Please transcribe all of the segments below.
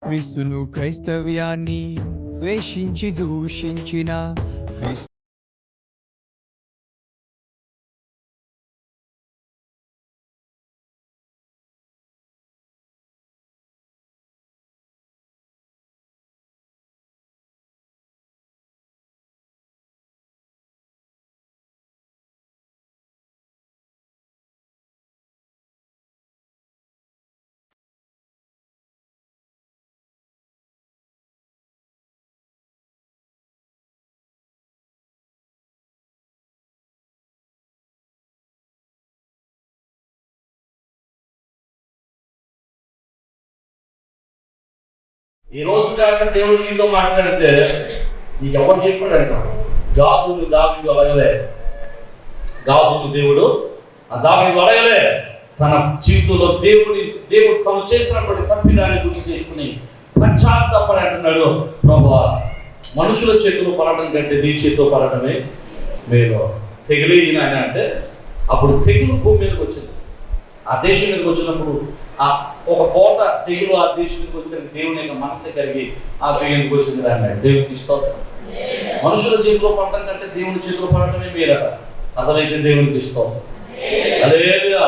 క్రీస్తును క్రైస్తవ్యాన్ని ద్వేషించి దూషించిన క్రీస్తు ఈ రోజు కాక దేవుడు నీతో మాట్లాడితే నీకు ఎవరు చెప్పాడంట? గాదును దావీదు అడగలే. గాదును దేవుడు దావీదు అడగలే. తన జీవితంలో దేవుడు తను చేసినటువంటి తప్పిదాన్ని గుర్తు చేసుకుని పశ్చాత్తాపడి అంటున్నాడు, ప్రభువా, మనుషుల చేతులు పడటం కంటే నీ చేతితో పడటమే మేలు. తెగిలి ఆయన అంటే అప్పుడు తెగులు భూమి మీదకి వచ్చింది. ఆ దేశం మీదకి వచ్చినప్పుడు ఆ ఒక కోట తెగులు ఆ దేశం మీదకి వచ్చినప్పుడు దేవుని యొక్క మనసు కలిగి ఆ తెగులకు వచ్చింది అన్నాడు. దేవునికి స్తోత్రం. మనుషుల చేతిలో పడటం కంటే దేవుని చేతిలో పడటమే మేలట. అసలైతే దేవునికి స్తోత్రం. హల్లెలూయా.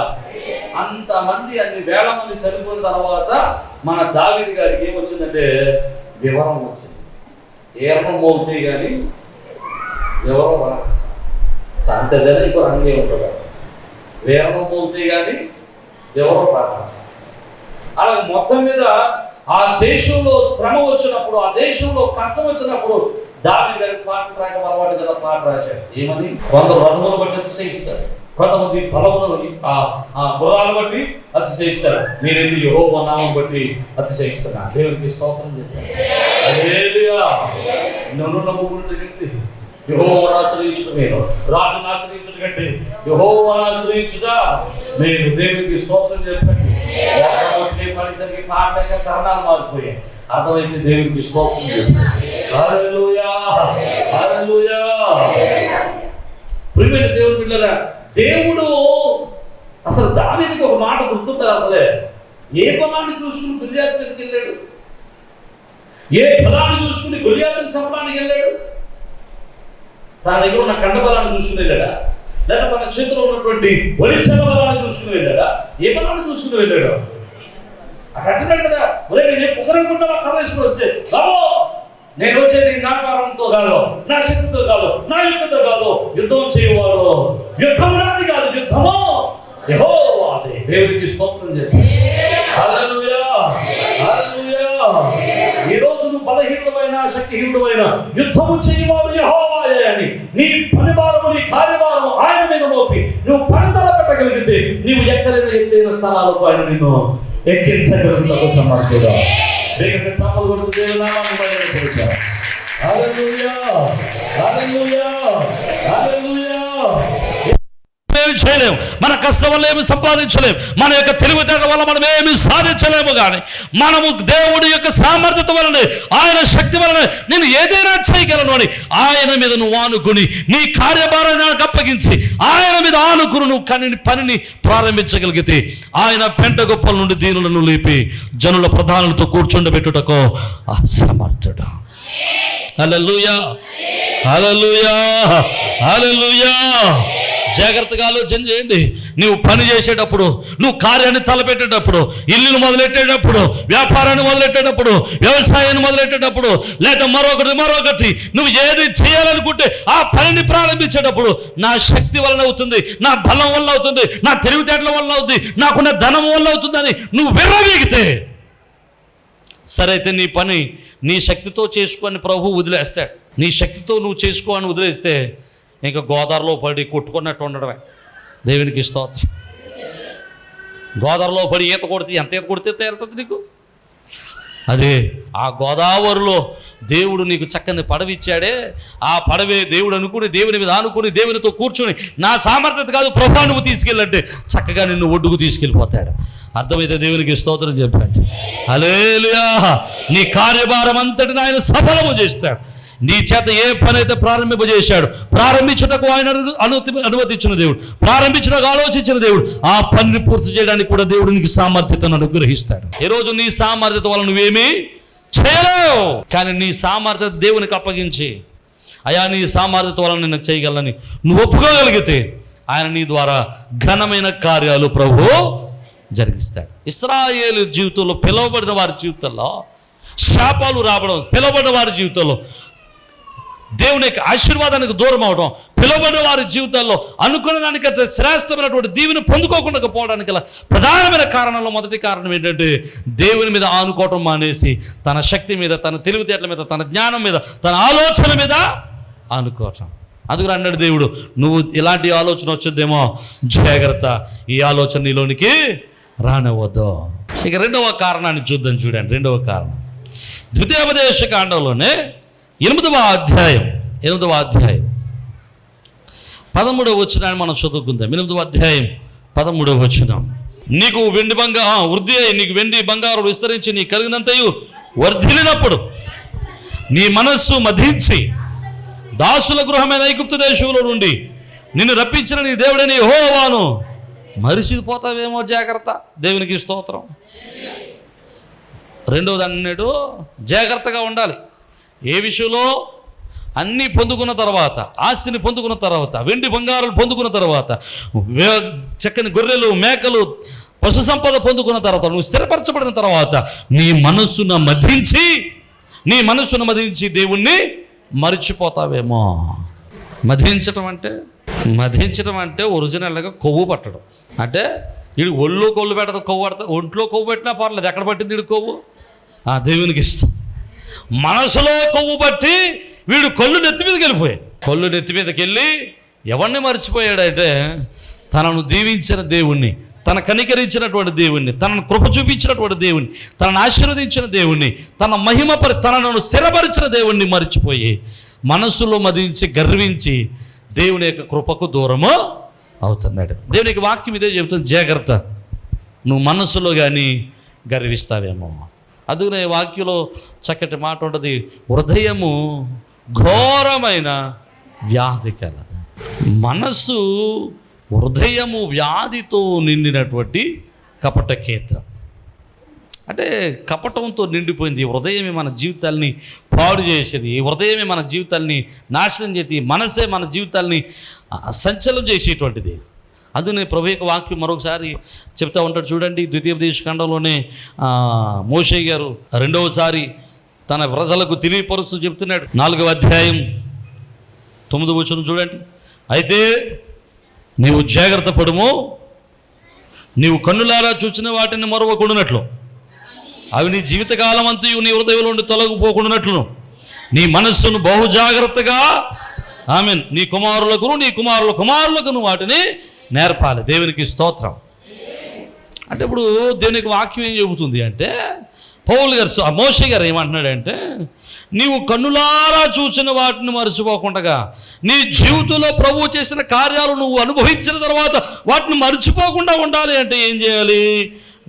అంతమంది అన్ని వేల మంది చనిపోయిన తర్వాత మన దావీదు గారికి ఏమొచ్చిందంటే వివరం వచ్చింది. ఏర్మ మోగితే కానీ ఎవరో అంతే కదా, ఇంకో రంగే ఉంటుంది. వేరమ మోగితే కానీ ఎవరో పడతారు. అలా మొత్తం మీద ఆ దేశంలో శ్రమ వచ్చినప్పుడు, ఆ దేశంలో కష్టం వచ్చినప్పుడు దావీదు గారికి పాట రాయడం అలవాటు కదా, పాట రాశాడు. ఏమని? కొందరు రథములు బట్టి అతిశయిస్తారు, కొంతమంది బలములను గుర్రాలను బట్టి అతిశయిస్తారు, నేనైతే యెహోవా నామం బట్టి అతిశయిస్తున్నా. దేవునికి స్తోత్రం చేస్తాను. హల్లెలూయా. నన్ను నమ్ముకున్న వ్యక్తి యెహోవాను ఆశ్రయించుట మేలు, రాజును ఆశ్రయించుట కంటే యెహోవాను ఆశ్రయించుట మేలు. దేవునికి స్తోత్రం చెప్పండి. పడితే పాటలేక చరణాలు మారిపోయాయి. అర్థమైతే దేవునికి స్తోత్రం చెప్పండి. హల్లెలూయా, హల్లెలూయా. ప్రియమైన దేవుని పిల్లరా, దేవుడు అసలు దావీదుకి ఒక మాట గుర్తుంటుంది. అసలే ఏ బలాన్ని చూసుకుని గొలియాతు మీదకి వెళ్ళాడు? ఏ బలాన్ని చూసుకుని గొలియాతుని చంపడానికి వెళ్ళాడు? తన దగ్గర ఉన్న కండ బలాన్ని చూసుకుని వెళ్ళాడా? లేదా తన చేతిలో ఉన్నటువంటి ఒలిసెల బలాన్ని చూసుకుని వెళ్ళాడా? ఏ బలాన్ని చూసుకుని వెళ్ళాడు? అక్కడ అంటున్నాడు కదా, ఒరే నేను ఒకరికుండా కథ వేసుకుని వస్తే బాబో, నేను వచ్చేది నా కారణంతో కాదు, నా శక్తితో కాదు, నా యుద్ధంతో కాదు, యుద్ధం చేయవాడు యుద్ధం నాది కాదు, యుద్ధము యెహోవాదే. దేవునికి స్తోత్రం చేస్తాను. హల్లెలూయా, హల్లెలూయా. ఈ రోజు నువ్వు బలహీనుడమైన శక్తిహీనుడమైన యుద్ధము చేయవాడు యెహోవాయే అని నీ పని భారము, నీ కార్యభారము ఆయన మీద మోపి నువ్వు పనితల పెట్టగలిగితే నీవు ఎక్కడైనా ఎత్తైన స్థలాలకు ఆయన నిన్ను ఎక్కించగలుగుతావు. సమర్థుడా. దేవునికి చప్పలు కొడుతూ దేవుని నామాన్ని బయలుదేరుతారు. హల్లెలూయా, హల్లెలూయా, హల్లెలూయా. చేయలేము, మన కష్టం వల్ల ఏమి సంపాదించలేము, మన యొక్క తెలివితేటల వల్ల మనం ఏమి సాధించలేము. కానీ మనము దేవుడి యొక్క సామర్థ్యత వలన, ఆయన శక్తి వలన నేను ఏదైనా చేయగలను అని ఆయన మీద నువ్వు ఆనుకుని నీ కార్యభారాన్ని ఆయనకు అప్పగించి ఆయన మీద ఆనుకుని నువ్వు పనిని ప్రారంభించగలిగితే ఆయన పెంట గొప్పల నుండి దీనులను లేపి జనుల ప్రధానులతో కూర్చుండబెట్టుటకు సమర్థుడు. హల్లెలూయా, హల్లెలూయా, హల్లెలూయా. జాగ్రత్తగా ఆలోచన చేయండి. నువ్వు పని చేసేటప్పుడు, నువ్వు కార్యాన్ని తలపెట్టేటప్పుడు, ఇల్లును మొదలెట్టేటప్పుడు, వ్యాపారాన్ని మొదలెట్టేటప్పుడు, వ్యవసాయాన్ని మొదలెట్టేటప్పుడు, లేదా మరొకటి నువ్వు ఏది చేయాలనుకుంటే ఆ పనిని ప్రారంభించేటప్పుడు నా శక్తి వలన అవుతుంది, నా బలం వల్ల అవుతుంది, నా తెలివితేటల వల్ల అవుతుంది, నాకున్న ధనం వల్ల అవుతుందని నువ్వు విర్రవీగితే సరే అయితే నీ పని నీ శక్తితో చేసుకొని ప్రభు వదిలేస్తాడు. నీ శక్తితో నువ్వు చేసుకో అని వదిలేస్తే ఇంకా గోదావరిలో పడి కొట్టుకున్నట్టు ఉండడమే. దేవునికి స్తోత్రం. గోదావరిలో పడి ఈత కొడితే ఎంత ఈత కొడితే తేలుతుంది నీకు? అదే ఆ గోదావరిలో దేవుడు నీకు చక్కని పడవ ఇచ్చాడే, ఆ పడవే దేవుడు అనుకుని దేవుని మీద ఆనుకుని దేవునితో కూర్చొని నా సామర్థ్యత కాదు ప్రభా నువ్వు తీసుకెళ్ళంటే చక్కగా నిన్ను ఒడ్డుకు తీసుకెళ్ళిపోతాడు. అర్థమైతే దేవునికి స్తోత్రం చెప్పండి. హల్లెలూయా. నీ కార్యభారం అంతటిని ఆయన సఫలము చేస్తాడు. నీ చేత ఏ పని అయితే ప్రారంభింపజేశాడు, ప్రారంభించుటకు ఆయన అనుమతించిన దేవుడు, ప్రారంభించడానికి ఆలోచించిన దేవుడు, ఆ పనిని పూర్తి చేయడానికి కూడా దేవుడు నీకు సామర్థ్యతను అనుగ్రహిస్తాడు. ఈరోజు నీ సామర్థ్యత వల్ల నువ్వేమీ చేయలేవు. కానీ నీ సామర్థ్యత దేవునికి అప్పగించి, అయా నీ సామర్థ్యత వలన నేను చేయగలని నువ్వు ఒప్పుకోగలిగితే ఆయన నీ ద్వారా ఘనమైన కార్యాలు ప్రభు జరిగిస్తాడు. ఇశ్రాయేలు జీవితంలో, పిలువబడిన వారి జీవితంలో శాపాలు రావడం, పిలువబడిన వారి జీవితంలో దేవుని యొక్క ఆశీర్వాదానికి దూరం అవడం, పిలువబడిన వారి జీవితాల్లో అనుకున్న దానికంటే శ్రేష్టమైనటువంటి దీవెని పొందుకోకుండా పోవడానికి గల ప్రధానమైన కారణంలో మొదటి కారణం ఏంటంటే దేవుని మీద ఆనుకోవటం మానేసి తన శక్తి మీద, తన తెలివితేటల మీద, తన జ్ఞానం మీద, తన ఆలోచన మీద ఆనుకోవటం. అందుకని అన్నాడు దేవుడు, నువ్వు ఇలాంటి ఆలోచన వచ్చేదేమో జాగ్రత్త, ఈ ఆలోచన నీలోనికి రానివ్వద్దు. ఇక రెండవ కారణాన్ని చూద్దాం. చూడండి, రెండవ కారణం ద్వితీయోపదేశ కాండంలోనే 8వ అధ్యాయం 13వ వచనాన్ని మనం చదువుకుందాం. 8వ అధ్యాయం 13వ వచనం. నీకు వెండి వృద్ధి అయి నీకు వెండి బంగారు విస్తరించి నీ కలిగినంతయు వర్ధిల్లినప్పుడు నీ మనస్సు మధించి దాసుల గృహమైన ఐగుప్తు దేశంలో నుండి నిన్ను రప్పించిన నీ దేవుడని యెహోవాను మరిచిపోతావేమో, జాగ్రత్త. దేవునికి స్తోత్రం. రెండవది అన్నాడు, జాగ్రత్తగా ఉండాలి. ఏ విషయంలో? అన్నీ పొందుకున్న తర్వాత, ఆస్తిని పొందుకున్న తర్వాత, వెండి బంగారాలు పొందుకున్న తర్వాత, చక్కని గొర్రెలు మేకలు పశు సంపద పొందుకున్న తర్వాత, నువ్వు స్థిరపరచబడిన తర్వాత నీ మనస్సును మధించి దేవుణ్ణి మరిచిపోతావేమో. మధించటం అంటే ఒరిజినల్గా కొవ్వు పట్టడం. అంటే వీడు కొవ్వు పెడతా, కొవ్వు పడతా, ఒంట్లో కొవ్వు పెట్టినా పర్లేదు, ఎక్కడ పట్టింది వీడు కొవ్వు? దేవునికి ఇష్టం. మనసులో కొవ్వు పట్టి వీడు కళ్ళు నెత్తి మీదకి వెళ్ళిపోయాడు. కళ్ళు నెత్తి మీదకి వెళ్ళి ఎవరిని మర్చిపోయాడంటే తనను దీవించిన దేవుణ్ణి, తన కనికరించినటువంటి దేవుణ్ణి, తనను కృప చూపించినటువంటి దేవుణ్ణి, తనను ఆశీర్వదించిన దేవుణ్ణి, తన తనను స్థిరపరిచిన దేవుణ్ణి మర్చిపోయి మనస్సులో మదించి గర్వించి దేవుని యొక్క కృపకు దూరము అవుతున్నాడు. దేవుని యొక్క వాక్యం ఇదే చెబుతుంది, జాగ్రత్త, నువ్వు మనస్సులో కానీ గర్విస్తావేమో. అందుకనే వాక్యంలో చక్కటి మాట ఉంటుంది, హృదయము ఘోరమైన వ్యాధి కలదు. మనస్సు హృదయము వ్యాధితో నిండినటువంటి కపట కేంద్రం. అంటే కపటంతో నిండిపోయింది. ఈ హృదయమే మన జీవితాల్ని పాడు చేసేది, ఈ హృదయమే మన జీవితాల్ని నాశనం చేసి, మనసే మన జీవితాల్ని సంచలనం చేసేటువంటిది. అందుకనే ప్రభు యొక్క వాక్యం మరొకసారి చెప్తా ఉంటాడు. చూడండి, ద్వితీయోపదేశ ఖండంలోనే మోషే గారు రెండవసారి తన ప్రజలకు తెలియపరుస్తూ చెప్తున్నాడు. 4వ అధ్యాయం 9వ వచనం చూడండి. అయితే నీవు జాగ్రత్త పడుము, నీవు కన్నులారా చూచిన వాటిని మరవకుండానట్లు, అవి నీ జీవితకాలం అంతయు నీ హృదయంలో నుండి తొలగిపోకుండానట్లు నీ మనస్సును బహు జాగ్రత్తగా ఆమేన్ నీ కుమారుల కుమారులకు వాటిని నేర్పాలి. దేవునికి స్తోత్రం. అంటే ఇప్పుడు దేవునికి వాక్యం ఏం చెబుతుంది అంటే, పౌలు గారు మోషే గారు ఏమంటున్నాడంటే, నీవు కన్నులారా చూసిన వాటిని మర్చిపోకుండా నీ జీవితంలో ప్రభువు చేసిన కార్యాలు నువ్వు అనుభవించిన తర్వాత వాటిని మర్చిపోకుండా ఉండాలి అంటే ఏం చేయాలి?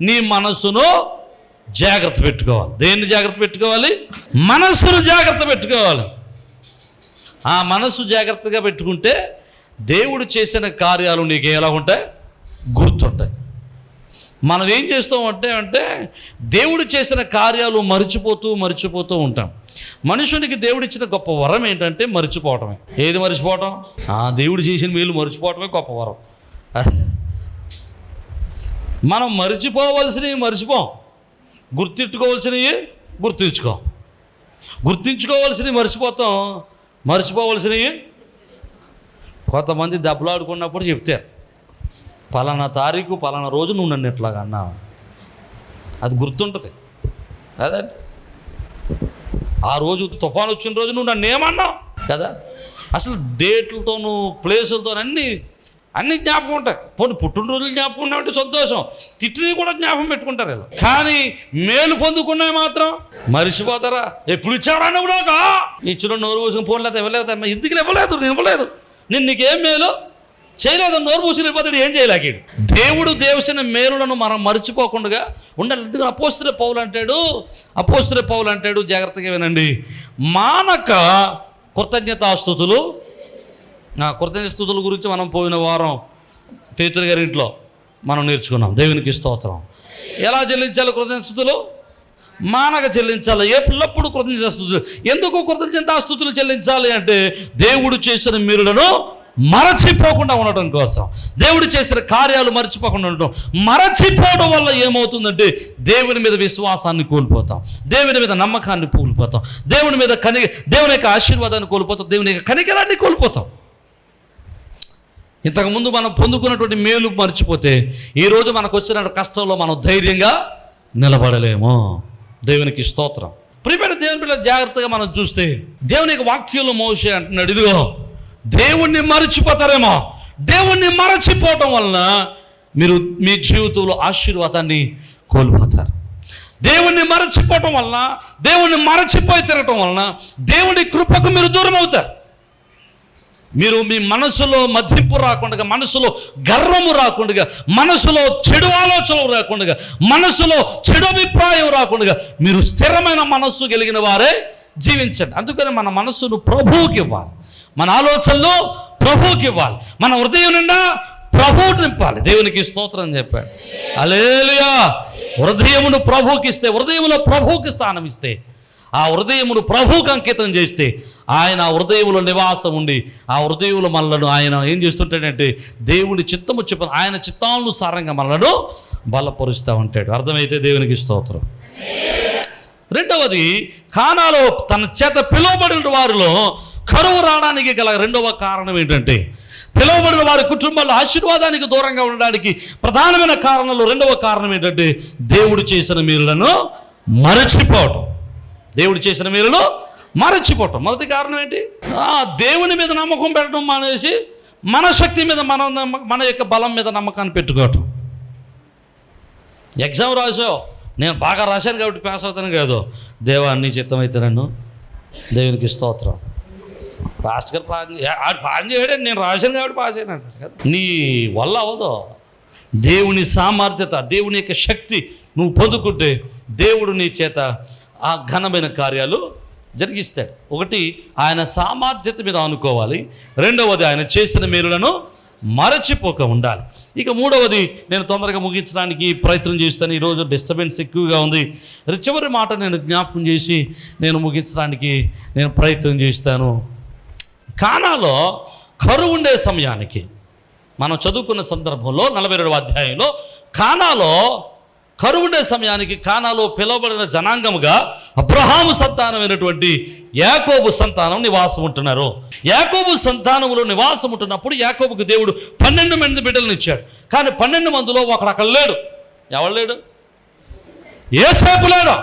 నీ మనస్సును జాగ్రత్త పెట్టుకోవాలి. దేన్ని జాగ్రత్త పెట్టుకోవాలి? మనస్సును జాగ్రత్త పెట్టుకోవాలి. ఆ మనస్సు జాగ్రత్తగా పెట్టుకుంటే దేవుడు చేసిన కార్యాలు నీకు ఎలా ఉంటాయి? గుర్తుంటాయి. మనం ఏం చేస్తామంటే దేవుడు చేసిన కార్యాలు మర్చిపోతూ ఉంటాం. మనుషునికి దేవుడిచ్చిన గొప్ప వరం ఏంటంటే మర్చిపోవటమే. ఏది మర్చిపోవటం? దేవుడు చేసిన మేలు మర్చిపోవటమే గొప్ప వరం. మనం మర్చిపోవలసినవి మర్చిపోం, గుర్తించుకోవాల్సినవి గుర్తించుకోవాల్సినవి మర్చిపోతాం, మర్చిపోవలసినవి. కొంతమంది దెబ్బలాడుకున్నప్పుడు చెప్తారు, పలానా తారీఖు పలానా రోజు నువ్వు నన్ను ఎట్లాగా అన్నావు, అది గుర్తుంటుంది కదండి. ఆ రోజు తుఫాను వచ్చిన రోజు నువ్వు నన్ను ఏమన్నావు కదా. అసలు డేట్లతోనూ ప్లేసులతో అన్నీ జ్ఞాపకం ఉంటాయి. పోనీ పుట్టినరోజులు జ్ఞాపకం ఉన్నాయంటే సంతోషం, తిట్టినవి కూడా జ్ఞాపకం పెట్టుకుంటారు ఇలా. కానీ మేలు పొందుకున్నాయి మాత్రం మరిచిపోతారా? ఎప్పుడు ఇచ్చావా నువ్వు నాకు? ఇచ్చిన నోరు పూసుకుని ఫోన్ లేదా ఇవ్వలేదు, ఎందుకు ఇవ్వలేదు, నేను ఇవ్వలేదు, నేను నీకేం మేలు చేయలేదు, నోరు పూసుకుని వెళ్ళిపోతాడు, ఏం చేయలేక. దేవుడు చేసిన మేలులను మనం మర్చిపోకుండా ఉండాలి. ఎందుకు అపోస్తలుడైన పౌలు అంటాడు, జాగ్రత్తగా వినండి, మానక కృతజ్ఞతాస్తుతుల గురించి మనం పోయిన వారం పేతురు గారి ఇంట్లో మనం నేర్చుకున్నాం. దేవునికి స్తోత్రం. ఎలా చెల్లించాలి కృతజ్ఞతాస్తుతులు? మానక చెల్లించాలి, ఎల్లప్పుడు కృతజ్ఞతాస్తుతులు. ఎందుకు కృతజ్ఞతాస్తుతులు చెల్లించాలి అంటే దేవుడు చేసిన మేలులను మరచిపోకుండా ఉండటం కోసం, దేవుడు చేసిన కార్యాలు మర్చిపోకుండా ఉండటం. మరచిపోవడం వల్ల ఏమవుతుందంటే దేవుని మీద విశ్వాసాన్ని కోల్పోతాం, దేవుని మీద నమ్మకాన్ని కోల్పోతాం, దేవుని మీద దేవుని యొక్క ఆశీర్వాదాన్ని కోల్పోతాం, దేవుని యొక్క కనికరాన్ని కోల్పోతాం. ఇంతకుముందు మనం పొందుకున్నటువంటి మేలు మర్చిపోతే ఈరోజు మనకు వచ్చిన కష్టంలో మనం ధైర్యంగా నిలబడలేము. దేవునికి స్తోత్రం. ప్రియమైన దేవుని పిల్లలు, జాగ్రత్తగా మనం చూస్తే దేవుని యొక్క వాక్యంలో మోషే అంటున్నాడు, ఇదిగో దేవుణ్ణి మరచిపోతారేమో. దేవుణ్ణి మరచిపోవటం వలన మీరు మీ జీవితంలో ఆశీర్వాదాన్ని కోల్పోతారు. దేవుణ్ణి మరచిపోవటం వలన, దేవుణ్ణి మరచిపోయి తిరగటం వలన దేవుని కృపకు మీరు దూరం అవుతారు. మీరు మీ మనసులో మదింపు రాకుండా, మనసులో గర్వము రాకుండా, మనసులో చెడు ఆలోచనలు రాకుండా, మనసులో చెడు అభిప్రాయం రాకుండా మీరు స్థిరమైన మనస్సు కలిగిన వారే జీవించండి. అందుకని మన మనస్సును ప్రభువుకి ఇవ్వాలి, మన ఆలోచనలు ప్రభువుకి ఇవ్వాలి, మన హృదయం నిండా ప్రభువు నింపాలి. దేవునికి స్తోత్రం అని చెప్పాడు. హల్లెలూయా. హృదయమును ప్రభువుకి ఇస్తే, హృదయంలో ప్రభువుకి స్థానం ఇస్తే, ఆ హృదయమును ప్రభువుకి అంకితం చేస్తే ఆయన హృదయములో నివాసం ఉండి ఆ హృదయముల మనలను ఆయన ఏం చేస్తుంటాడంటే దేవుని చిత్తము చెప్పిన ఆయన చిత్తానుసారంగా మనలను బలపరుస్తూ ఉంటాడు. అర్థమైతే దేవునికి స్తోత్రం. రెండవది, కానాలో తన చేత పిలువబడిన వారిలో కరువు రావడానికి గల రెండవ కారణం ఏంటంటే, పిలువబడిన వారి కుటుంబాల్లో ఆశీర్వాదానికి దూరంగా ఉండడానికి ప్రధానమైన కారణంలో రెండవ కారణం ఏంటంటే దేవుడు చేసిన మేలులను మరచిపోవటం. దేవుడు చేసిన మేలును మరచిపోవటం. మొదటి కారణం ఏంటి? దేవుని మీద నమ్మకం పెట్టడం మానేసి మన శక్తి మీద, మన యొక్క బలం మీద నమ్మకాన్ని పెట్టుకోవటం. ఎగ్జామ్ రాసావు, నేను బాగా రాశాను కాబట్టి పాస్ అవుతాను కాదు, దేవా నీ చిత్తం అయితే నన్ను, దేవునికి స్తోత్రం. పాస్ట్ గారు పాస్ చేయడం, నేను రాశాను కాబట్టి పాస్ అయినాడు కదా, నీ వల్ల అవ్వదు. దేవుని సామర్థ్యత, దేవుని యొక్క శక్తి నువ్వు పొందుకుంటే దేవుడు నీ చేత ఆ ఘనమైన కార్యాలు జరిగిస్తాడు. ఒకటి, ఆయన సామర్థ్యత మీద అనుకోవాలి. రెండవది, ఆయన చేసిన మేలులను మరచిపోక ఉండాలి. ఇక మూడవది, నేను తొందరగా ముగించడానికి ప్రయత్నం చేస్తాను, ఈరోజు డిస్టర్బెన్స్ ఎక్కువగా ఉంది. చివరి మాట నేను జ్ఞాపకం చేసి నేను ముగించడానికి నేను ప్రయత్నం చేస్తాను. కానాలో కరువు ఉండే సమయానికి మనం చదువుకున్న సందర్భంలో 42వ అధ్యాయంలో కానాలో కరువు ఉండే సమయానికి కానాలో పిలువబడిన జనాంగముగా అబ్రహాము సంతానమైనటువంటి యాకోబు సంతానం నివాసం ఉంటున్నారు. యాకోబు సంతానములో నివాసం ఉంటున్నప్పుడు యాకోబుకు దేవుడు 12 మంది బిడ్డలను ఇచ్చాడు. కానీ 12 మందిలో ఒకడు అక్కడ లేడు. ఎవరు లేడు? యోసేపు లేడు.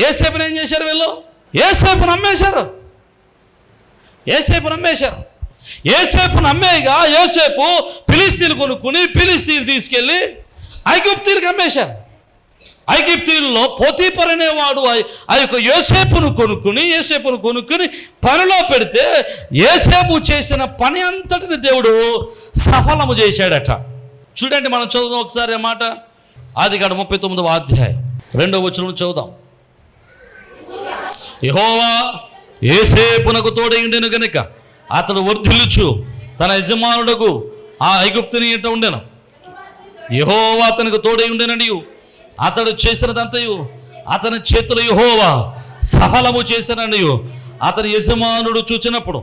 యోసేపుని ఏం చేశారు వీళ్ళు? యోసేపును అమ్మేశారు. యోసేపును అమ్మేయగా యోసేపు ఫిలిస్తీన్లు కొనుక్కుని ఫిలిస్తీన్లు తీసుకెళ్ళి ఐగుప్తీయులకు అమ్మేశారు. ఐగుప్తీయుల్లో పోతీఫర్ అనేవాడు ఆ యొక్క యోసేపును కొనుక్కుని పనిలో పెడితే యోసేపు చేసిన పని అంతటిని దేవుడు సఫలము చేశాడట. చూడండి, మనం చదువుదాం ఒకసారి ఆ మాట. ఆదికాండం 39వ అధ్యాయం 2వ వచనం చదువుదాం. యెహోవా యోసేపునకు తోడైండెను గనుక అతడు వర్ధిల్లుచు తన యజమానుడకు ఆ ఐగుప్తుని ఇంట ఉండెను. యెహోవా అతనికి తోడై ఉండెననియు అతడు చేసినదంతయు అతని చేతులు యెహోవా సఫలము చేసిననియు అతని యజమానుడు చూచినప్పుడు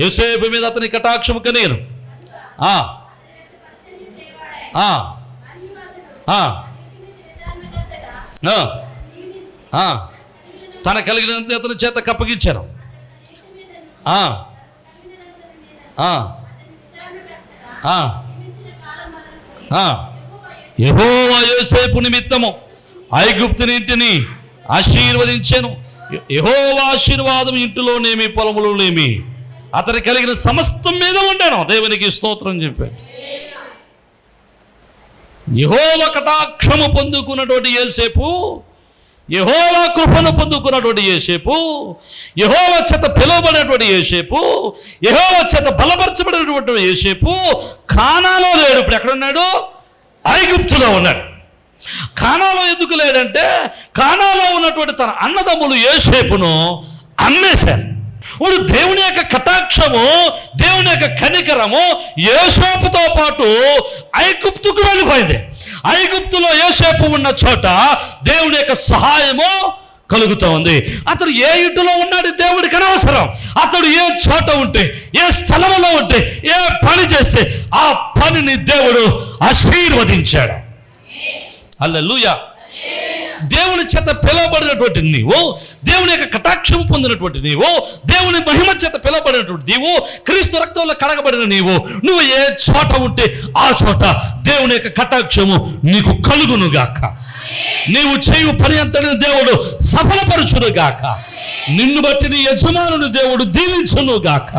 యోసేపు మీద అతని కటాక్షము కలిగెను. తన కలిగినంత అతని చేత కప్పగించాను. యెహోవా యోసేపు నిమిత్తము ఐగుప్తుని ఇంటిని ఆశీర్వదించెను. యెహోవా ఆశీర్వాదం ఇంటిలోనేమి పొలములోనేమి అతని కలిగిన సమస్తం మీద ఉండెను. దేవునికి స్తోత్రం చెప్పాడు. యెహోవా కటాక్షము పొందుకున్నటువంటి యోసేపు, యెహోవా కృపను పొందుకున్నటువంటి యోసేపు, యెహోవా చేత పిలువబడినటువంటి యోసేపు, యెహోవా చేత బలపరచబడినటువంటి యోసేపు కానాలో లేడు. ఇప్పుడు ఎక్కడున్నాడు? ఐగుప్తులో ఉన్నాడు. కానాలో ఎందుకు లేడంటే కానాలో ఉన్నటువంటి తన అన్నదమ్ములు యోసేపును అమ్మేశారు. ఇప్పుడు దేవుని యొక్క కటాక్షము, దేవుని యొక్క కనికరము యోసేపుతో పాటు ఐగుప్తుకు వెళ్ళిపోయింది. ఐగుప్తులో యోసేపు ఉన్న చోట దేవుని యొక్క సహాయము కలుగుతూ ఉంది. అతడు ఏ ఇంటిలో ఉన్నాడు దేవుడికి అనవసరం. అతడు ఏ చోట ఉంటే, ఏ స్థలంలో ఉంటే, ఏ పని చేస్తే ఆ పనిని దేవుడు ఆశీర్వదించాడు. హల్లెలూయా. దేవుని చేత పిలువబడినటువంటి నీవు, దేవుని యొక్క కటాక్షం పొందినటువంటి నీవు, దేవుని మహిమ చేత పిలువబడినటువంటి నీవు, క్రీస్తు రక్తంలో కడగబడిన నువ్వు ఏ చోట ఉంటే ఆ చోట దేవుని యొక్క కటాక్షము నీకు కలుగునుగాక. నీవు చేయు పని అంతటి దేవుడు సఫలపరచునుగాక. నిన్ను బట్టి నీ యజమానుని దేవుడు దీవించునుగాక.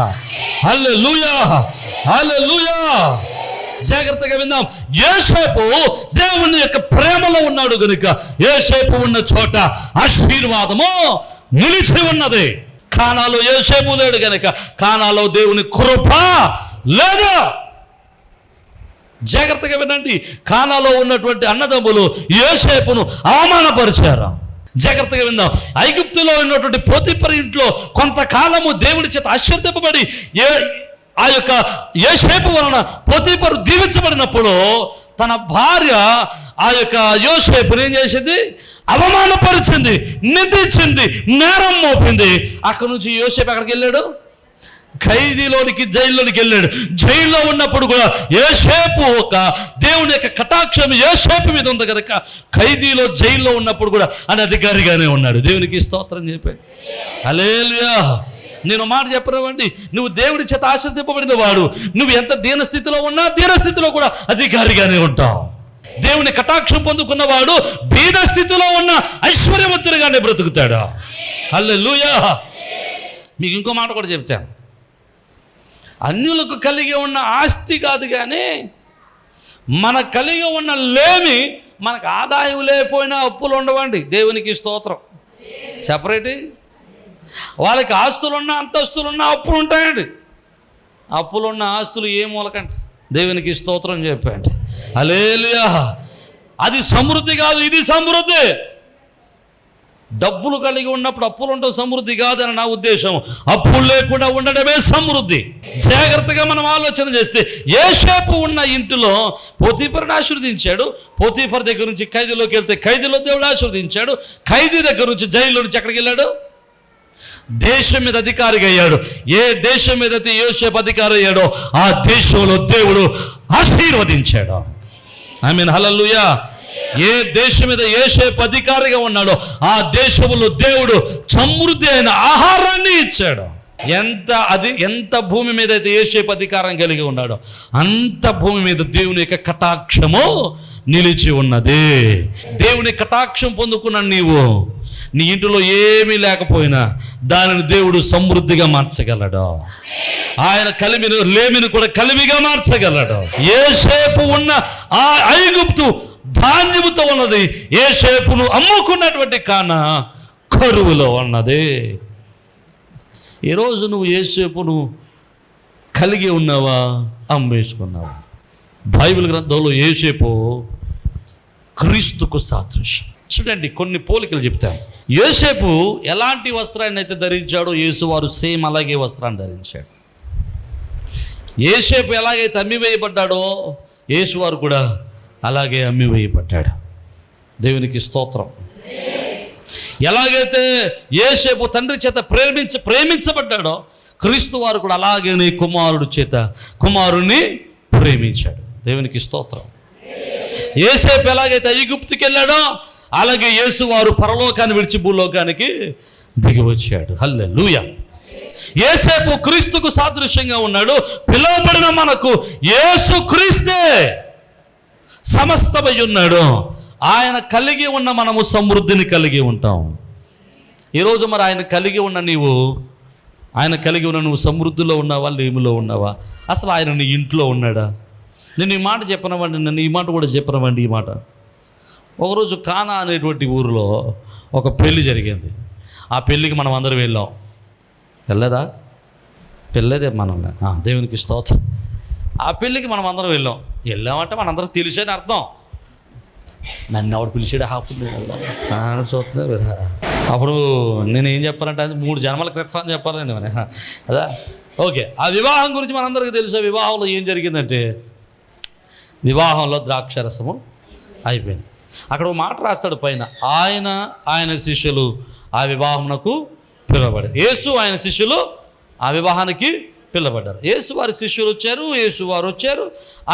హల్లెలూయా, హల్లెలూయా. జాగ్రత్తగా విందాం. యోసేపు దేవుని యొక్క ప్రేమలో ఉన్నాడు గనుక యోసేపు ఉన్న చోట ఆశీర్వాదము నిలిచి ఉన్నది. కానాలో యోసేపు లేడు గనుక కానాలో దేవుని కృప లేదు. జాగ్రత్తగా వినండి. కానాలో ఉన్నటువంటి అన్నదమ్ములు యోసేపును అవమానపరిచారు. జాగ్రత్తగా విందాం. ఐగుప్తులో ఉన్నటువంటి పోతీఫరు ఇంట్లో కొంతకాలము దేవుని చేత ఆశీర్వదింపబడి ఆ యొక్క యోసేపు వలన పోతీఫరు దీవించబడినప్పుడు తన భార్య ఆ యొక్క యోసేపుని ఏం చేసింది? అవమానపరిచింది, నిందించింది, నేరం మోపింది. అక్కడి నుంచి యోసేపు ఎక్కడికి వెళ్ళాడు? ఖైదీలోనికి, జైల్లోనికి వెళ్ళాడు. జైల్లో ఉన్నప్పుడు కూడా యోసేపు ఒక దేవుని యొక్క కటాక్షం యోసేపు మీద ఉంది కనుక ఖైదీలో, జైల్లో ఉన్నప్పుడు కూడా అనధికారిగానే ఉన్నాడు. దేవునికి స్తోత్రం చెప్పాడు. హల్లెలూయా. నేను మాట చెప్పనివ్వండి, నువ్వు దేవుడి చేత ఆశీర్వదింపబడిన వాడు. నువ్వు ఎంత దీనస్థితిలో ఉన్నా దీనస్థితిలో కూడా అధికారిగానే ఉంటావు. దేవుని కటాక్షం పొందుకున్నవాడు బీద స్థితిలో ఉన్న ఐశ్వర్యవంతుడిగానే బ్రతుకుతాడు. హల్లెలూయా. మీకు ఇంకో మాట కూడా చెప్తాను. అన్యులకు కలిగి ఉన్న ఆస్తి కాదు కానీ మనకు కలిగి ఉన్న లేమి, మనకు ఆదాయం లేకపోయినా అప్పులు ఉండవండి. దేవునికి స్తోత్రం. సెపరేట్. వాళ్ళకి ఆస్తులున్నా అంతస్తులున్నా అప్పులు ఉంటాయండి. అప్పులున్న ఆస్తులు ఏ మూలకండి? దేవునికి స్తోత్రం చెప్పండి. హల్లెలూయా. అది సమృద్ధి కాదు, ఇది సమృద్ధి. డబ్బులు కలిగి ఉన్నప్పుడు అప్పులు ఉండవు, సమృద్ధి కాదని నా ఉద్దేశం. అప్పులు లేకుండా ఉండడమే సమృద్ధి. జాగ్రత్తగా మనం ఆలోచన చేస్తే యోసేపు ఉన్న ఇంటిలో పోతీఫరుని ఆశీర్వదించాడు. పోతీఫర్ దగ్గర నుంచి ఖైదీలోకి వెళ్తే ఖైదీలో దేవుడు ఆశీర్వదించాడు. ఖైదీ దగ్గర నుంచి జైల్లో నుంచి ఎక్కడికి వెళ్ళాడు? దేశం మీద అధికారిగా అయ్యాడు. ఏ దేశం మీద అయితే యోసేపు అధికారి అయ్యాడో ఆ దేశంలో దేవుడు ఆశీర్వదించాడు. ఆమేన్, హల్లెలూయా. ఏ దేశం మీద యోసేపు అధికారిగా ఉన్నాడో ఆ దేశంలో దేవుడు సమృద్ధి అయిన ఆహారాన్ని ఇచ్చాడు. ఎంత భూమి మీద అయితే యోసేపు అధికారం కలిగి ఉన్నాడో అంత భూమి మీద దేవుని యొక్క కటాక్షము నిలిచి ఉన్నది. దేవుని కటాక్షం పొందుకున్న నీవు నీ ఇంటిలో ఏమీ లేకపోయినా దానిని దేవుడు సమృద్ధిగా మార్చగలడు. ఆయన లేమిని కూడా కలిమిగా మార్చగలడు. యోసేపు ఉన్న ఆ ఐగుప్తు ధాన్యముతో ఉన్నది. యోసేపును అమ్ముకున్నటువంటి కానా కరువులో ఉన్నది. ఈరోజు నువ్వు యోసేపును కలిగి ఉన్నావా, అమ్మేసుకున్నావా? బైబిల్ గ్రంథంలో యోసేపు క్రీస్తుకు సాదృశ్యం. చూడండి, కొన్ని పోలికలు చెప్తాను. యోసేపు ఎలాంటి వస్త్రాన్ని అయితే ధరించాడో యేసువారు సేమ్ అలాగే వస్త్రాన్ని ధరించాడు. యోసేపు ఎలాగైతే అమ్మివేయబడ్డాడో యేసువారు కూడా అలాగే అమ్మివేయబడ్డాడు. దేవునికి స్తోత్రం. ఎలాగైతే యోసేపు తండ్రి చేత ప్రేమించబడ్డాడో క్రీస్తు వారు కూడా అలాగే కుమారుని ప్రేమించాడు. దేవునికి స్తోత్రం. యోసేపు ఎలాగైతే ఐగుప్తుకి వెళ్ళాడో అలాగే యేసువారు పరలోకాన్ని విడిచి భూలోకానికి దిగి వచ్చాడు. హల్లెలూయా. యోసేపు క్రీస్తుకు సాదృశ్యంగా ఉన్నాడు. పిలువబడిన మనకు యేసు క్రీస్తే సమస్తమై ఉన్నాడు. ఆయన కలిగి ఉన్న మనము సమృద్ధిని కలిగి ఉంటాం. ఈరోజు మరి ఆయన కలిగి ఉన్న నువ్వు సమృద్ధిలో ఉన్నావా, లేమిలో ఉన్నావా? అసలు ఆయన నీ ఇంట్లో ఉన్నాడా? నేను ఈ మాట చెప్పనవండి, నన్ను ఈ మాట కూడా చెప్పనవండి. ఈ మాట ఒకరోజు కానా అనేటువంటి ఊరిలో ఒక పెళ్లి జరిగింది. ఆ పెళ్ళికి మనం అందరం వెళ్ళాం. వెళ్ళదా? పెళ్ళదే మనల్ని. దేవునికి స్తోత్రం. ఆ పెళ్ళికి మనం అందరం వెళ్ళామంటే మనందరం తెలిసేని అర్థం. నన్ను ఎవడు పిలిచాడు హాపులు చూస్తున్నా. అప్పుడు నేను ఏం చెప్పాలంటే అది 3 జన్మల క్రితం అని చెప్పాలండి మరి. అదా ఓకే. ఆ వివాహం గురించి మనందరికీ తెలుసు. వివాహంలో ఏం జరిగిందంటే వివాహంలో ద్రాక్షరసము అయిపోయింది. అక్కడ ఒక మాట రాస్తాడు పైన, ఆయన శిష్యులు ఆ వివాహమునకు పిలువబడ్డారు. యేసు ఆయన శిష్యులు ఆ వివాహానికి పిలువబడ్డారు. యేసు వారి శిష్యులు వచ్చారు, యేసు వారు వచ్చారు.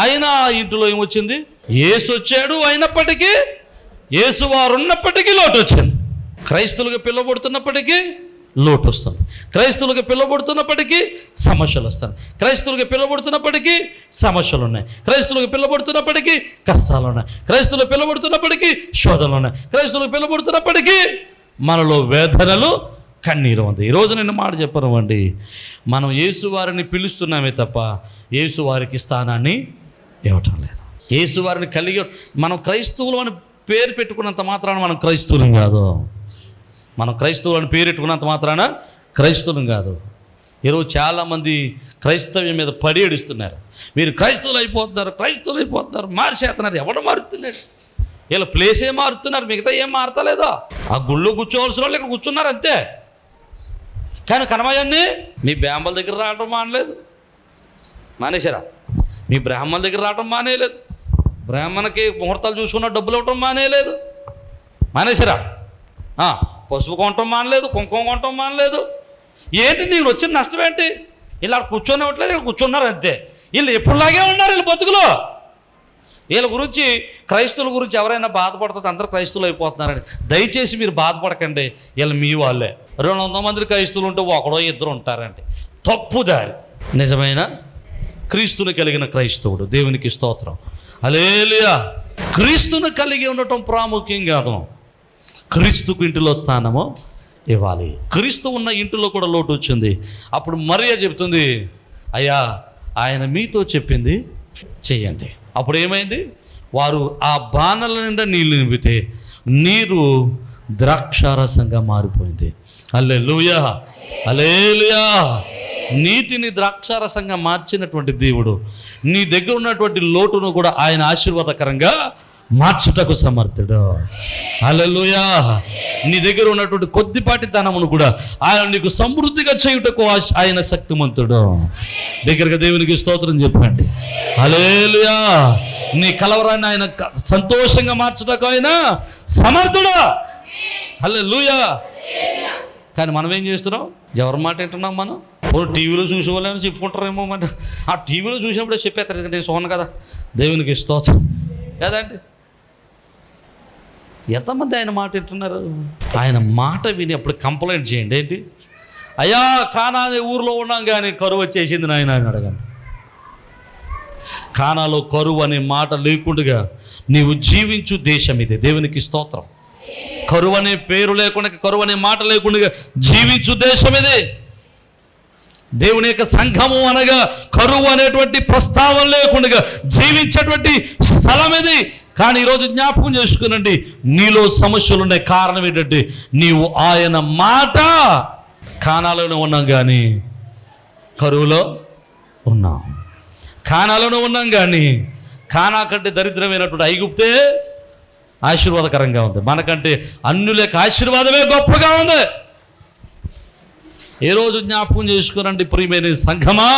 ఆయన ఇంటిలో ఏమొచ్చింది? యేసు వచ్చాడు, అయినప్పటికీ యేసు వారు ఉన్నప్పటికీ లోటు వచ్చింది. క్రైస్తవులుగా పిలువబడుతున్నప్పటికీ లోటు వస్తుంది. క్రైస్తవులుగా పిలువబడుతున్నప్పటికీ సమస్యలు వస్తాయి. క్రైస్తవులుగా పిలువబడుతున్నప్పటికీ సమస్యలు ఉన్నాయి. క్రైస్తవులుగా పిలువబడుతున్నప్పటికీ కష్టాలు ఉన్నాయి. క్రైస్తవులు పిలువబడుతున్నప్పటికీ శోధనలు ఉన్నాయి. క్రైస్తవులు పిలువబడుతున్నప్పటికీ మనలో వేదనలు, కన్నీరు ఉంది. ఈరోజు నేను మాట చెప్పనివ్వండి, మనం యేసువారిని పిలుస్తున్నామే తప్ప యేసువారికి స్థానాన్ని ఇవ్వటం లేదు. యేసువారిని కలిగి మనం క్రైస్తవులు అని పేరు పెట్టుకున్నంత మాత్రాన మనం క్రైస్తవులం కాదు. మనం క్రైస్తవులు అని పేరు పెట్టుకున్నంత మాత్రాన క్రైస్తవులం కాదు. ఈరోజు చాలామంది క్రైస్తవ్యం మీద పడి ఏడుస్తున్నారు. మీరు క్రైస్తవులు అయిపోతున్నారు, మార్చేస్తున్నారు. ఎవడు మారుతున్నాడు? వీళ్ళ ప్లేసే మారుతున్నారు, మిగతా ఏం మారతలేదా? ఆ గుళ్ళో కూర్చోవలసిన వాళ్ళు ఇక్కడ కూర్చున్నారు అంతే. కానీ కనమయ్యన్ని మీ బ్రాహ్మణుల దగ్గర రావడం మానేశారా? మీ బ్రాహ్మణుల దగ్గర రావడం మానేయలేదు. బ్రాహ్మణకి ముహూర్తాలు చూసుకున్న డబ్బులు ఇవ్వటం మానేశారా? పసుపు కొనటం మానలేదు, కుంకుమ కొనటం మానలేదు. ఏంటి నీకు వచ్చిన నష్టం ఏంటి? ఇలా కూర్చొని ఇవ్వట్లేదు, ఇక్కడ కూర్చున్నారు అంతే. వీళ్ళు ఎప్పుడులాగే ఉన్నారు వీళ్ళు బతుకులో. వీళ్ళ గురించి, క్రైస్తవుల గురించి ఎవరైనా బాధపడుతుంది, అందరూ క్రైస్తవులు అయిపోతున్నారని దయచేసి మీరు బాధపడకండి. వీళ్ళు మీ వాళ్ళే. 200 మంది క్రైస్తవులు ఉంటే ఒకడో ఇద్దరు ఉంటారండి. తప్పు దారి. నిజమైన క్రీస్తుని కలిగిన క్రైస్తవుడు, దేవునికి స్తోత్రం, హల్లెలూయా. క్రీస్తుని కలిగి ఉండటం ప్రాముఖ్యం కాదు, క్రీస్తుకు ఇంటిలో స్థానము ఇవ్వాలి. క్రీస్తు ఉన్న ఇంటిలో కూడా లోటు వచ్చింది. అప్పుడు మరియ చెప్తుంది, అయ్యా ఆయన మీతో చెప్పింది చెయ్యండి. అప్పుడు ఏమైంది? వారు ఆ బాణల నిండా నీళ్లు నింపితే నీరు ద్రాక్షారసంగా మారిపోయింది. హల్లెలూయా, హల్లెలూయా. నీటిని ద్రాక్షారసంగా మార్చినటువంటి దేవుడు నీ దగ్గర ఉన్నటువంటి లోటును కూడా ఆయన ఆశీర్వాదకరంగా మార్చుటకు సమర్థుడు. హల్లెలూయా. నీ దగ్గర ఉన్నటువంటి కొద్దిపాటి ధనమును కూడా ఆయన నీకు సమృద్ధిగా చేయుటకు ఆయన శక్తిమంతుడు. దగ్గరగా దేవునికి స్తోత్రం చెప్పండి. హల్లెలూయా. నీ కలవరాన్ని ఆయన సంతోషంగా మార్చుటకు ఆయన సమర్థుడు. హల్లెలూయా. కానీ మనం ఏం చేస్తున్నాం? ఎవరి మాట వింటున్నాం? మనం టీవీలో చూసే వాళ్ళని చెప్పుకుంటారేమో. మన ఆ టీవీలో చూసినప్పుడే చెప్పేస్తారు, నేను సోను కదా, దేవునికి స్తోత్రం కదండి. ఎంతమంది ఆయన మాట వింటున్నారు? ఆయన మాట విని అప్పుడు కంప్లైంట్ చేయండి. ఏంటి? అయ్యా కానా అనే ఊరిలో ఉన్నాం కానీ కరువు వచ్చేసింది నాయన అని అడగండి. కానాలో కరువు అనే మాట లేకుండా నీవు జీవించు దేశం ఇది. దేవునికి స్తోత్రం. కరువు అనే పేరు లేకుండా, కరువు అనే మాట లేకుండా జీవించు దేశం ఇది. దేవుని యొక్క సంఘము అనగా కరువు అనేటువంటి ప్రస్తావన లేకుండా జీవించేటువంటి స్థలం ఇది. కానీ ఈరోజు జ్ఞాపకం చేసుకునండి, నీలో సమస్యలు ఉన్నాయి. కారణం ఏంటంటే నీవు ఆయన మాట, కానాలోనే ఉన్నాం కానీ కరువులో ఉన్నాం. కానాలోనే ఉన్నాం కానీ కానా కంటే దరిద్రమైనటువంటి ఐగుప్తే ఆశీర్వాదకరంగా ఉంది. మనకంటే అన్యుల యొక్క ఆశీర్వాదమే గొప్పగా ఉంది. ఏ రోజు జ్ఞాపకం చేసుకునండి ప్రియమైన సంఘమా,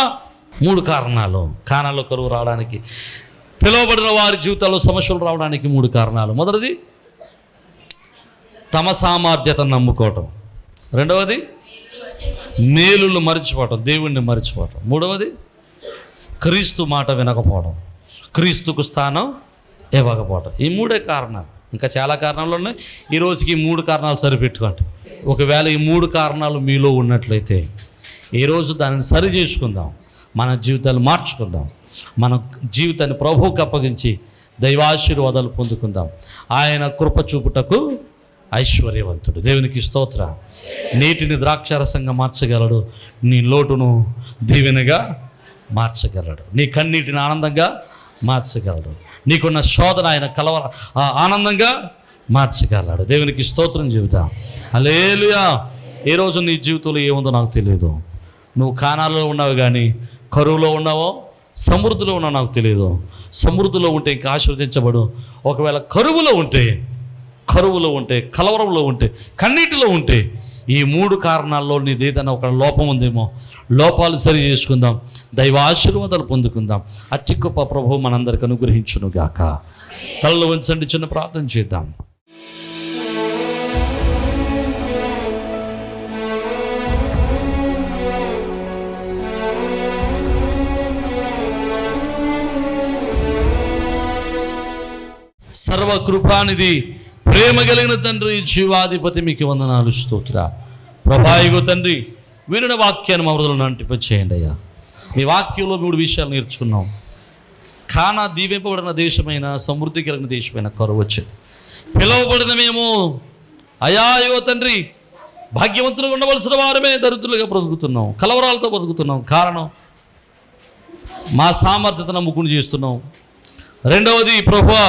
3 కారణాలు కానాలో కరువు రావడానికి, పిలువబడిన వారి జీవితాల్లో సమస్యలు రావడానికి 3 కారణాలు. మొదటిది తమ సామర్థ్యతను నమ్ముకోవటం. రెండవది మేలులు మరిచిపోవటం, దేవుణ్ణి మరిచిపోవటం. మూడవది క్రీస్తు మాట వినకపోవడం, క్రీస్తుకు స్థానం ఇవ్వకపోవటం. ఈ 3 కారణాలు. ఇంకా చాలా కారణాలు ఉన్నాయి. ఈ రోజుకి ఈ 3 కారణాలు సరిపెట్టుకోండి. ఒకవేళ ఈ 3 కారణాలు మీలో ఉన్నట్లయితే ఈరోజు దానిని సరి చేసుకుందాం, మన జీవితాలు మార్చుకుందాం, మన జీవితాన్ని ప్రభువుకి అప్పగించి దైవాశీర్వాదాలు పొందుకుందాం. ఆయన కృప చూపుటకు ఐశ్వర్యవంతుడు. దేవునికి స్తోత్ర. నీటిని ద్రాక్షారసంగా మార్చగలడు, నీ లోటును దీవెనగా మార్చగలడు, నీ కన్నీటిని ఆనందంగా మార్చగలడు, నీకున్న శోధన ఆయన ఆనందంగా మార్చగలడు. దేవునికి స్తోత్రం చెబుతాం. హల్లెలూయా. ఏ రోజు నీ జీవితంలో ఏముందో నాకు తెలియదు. నువ్వు కానాలో ఉన్నావు కానీ కరువులో ఉన్నావో సమృద్ధిలో ఉన్నావు నాకు తెలియదు. సమృద్ధిలో ఉంటే ఇంకా ఆశీర్వదించబడు. ఒకవేళ కరువులో ఉంటే, కలవరంలో ఉంటే, కన్నీటిలో ఉంటే, ఈ 3 కారణాల్లో నీది ఏదైనా ఒక లోపం ఉందేమో, లోపాలు సరి చేసుకుందాం, దైవ ఆశీర్వాదాలు పొందుకుందాం. అట్టి గొప్ప ప్రభువు మనందరికి అనుగ్రహించునుగాక. తలలు వంచండి, చిన్న ప్రార్థన చేద్దాం. సర్వకృపానిధి, ప్రేమ కలిగిన తండ్రి, జీవాధిపతి, మీకు వందనాలు, స్తోత్ర ప్రభాయిగో తండ్రి. వినిన వాక్యాన్ని మా హృదయంలో అంటింపచేయండి అయ్యా. మీ వాక్యంలో 3 విషయాలు నేర్చుకున్నాం. కానా దీవింపబడిన దేశమైన, సమృద్ధి కలిగిన దేశమైన కరువు వచ్చేది. పిలువబడిన మేము అయ్యో తండ్రి భాగ్యవంతులుగా ఉండవలసిన వారమే దరిద్రులుగా బ్రతుకుతున్నాం, కలవరాలతో బ్రతుకుతున్నాం. కారణం మా సామర్థ్యత నమ్ముకుని చేస్తున్నాం. రెండవది ప్రభువా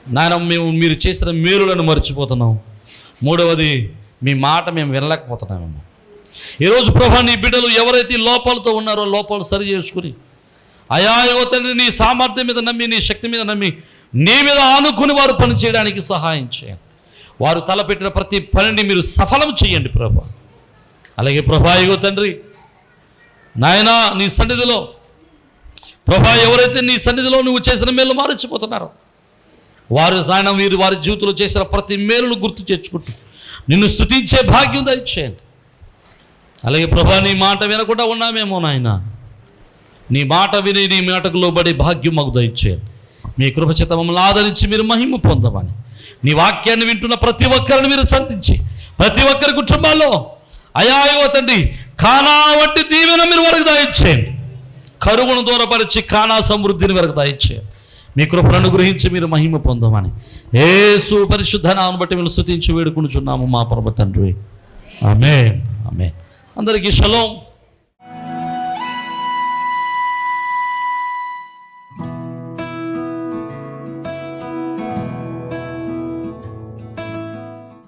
నాయన, మీరు చేసిన మేలులను మర్చిపోతున్నాం. మూడవది మీ మాట మేము వినలేకపోతున్నామేమో. ఈరోజు ప్రభా నీ బిడ్డలు ఎవరైతే లోపాలతో ఉన్నారో లోపాలు సరి చేసుకుని అయ్యో తండ్రి నీ సామర్థ్యం మీద నమ్మి, నీ శక్తి మీద నమ్మి, నీ మీద ఆనుకుని వారు పని చేయడానికి సహాయం చేయండి. వారు తలపెట్టిన ప్రతి పనిని మీరు సఫలం చేయండి ప్రభా. అలాగే ప్రభా ఇగో తండ్రి నాయనా, నీ సన్నిధిలో ప్రభా ఎవరైతే నీ సన్నిధిలో నువ్వు చేసిన మేలు మరచిపోతున్నారో వారు నాయన వీరు వారి జీవితంలో చేసిన ప్రతి మేలును గుర్తు తెచ్చుకుంటూ నిన్ను స్తుతించే భాగ్యం దయచేయండి. అలాగే ప్రభా నీ మాట వినకుండా ఉన్నామేమో నాయన, నీ మాట విని నీ మాటకు లోబడి భాగ్యం మాకు దయచేయండి. మీ కృపచేత మమ్మల్ని ఆదరించి మీరు మహిమ పొందమని, నీ వాక్యాన్ని వింటున్న ప్రతి ఒక్కరిని మీరు సంధించి ప్రతి ఒక్కరి కుటుంబాల్లో అయ్యో తండ్రి కానా వంటి దీవెన మీరు వరకు దయచేయండి. కరువును దూరపరిచి కానా సమృద్ధిని వరకు దయచేయండి. మీ కృపను అనుగ్రహించి మీరు మహిమ పొందమని యేసు పరిశుద్ధ నామమును బట్టి మేము స్తుతించి వేడుకొనుచున్నాము మా పరమ తండ్రి. ఆమేన్. ఆమేన్. అందరికీ షలోం.